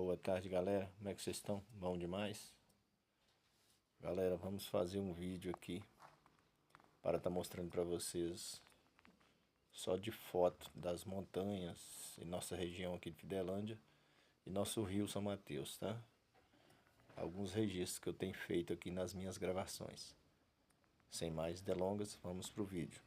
Boa tarde, galera. Como é que vocês estão? Bom demais? Galera, vamos fazer um vídeo aqui para estar mostrando para vocês só de foto das montanhas em nossa região aqui de Fidelândia e nosso rio São Mateus, tá? Alguns registros que eu tenho feito aqui nas minhas gravações. Sem mais delongas, vamos pro vídeo.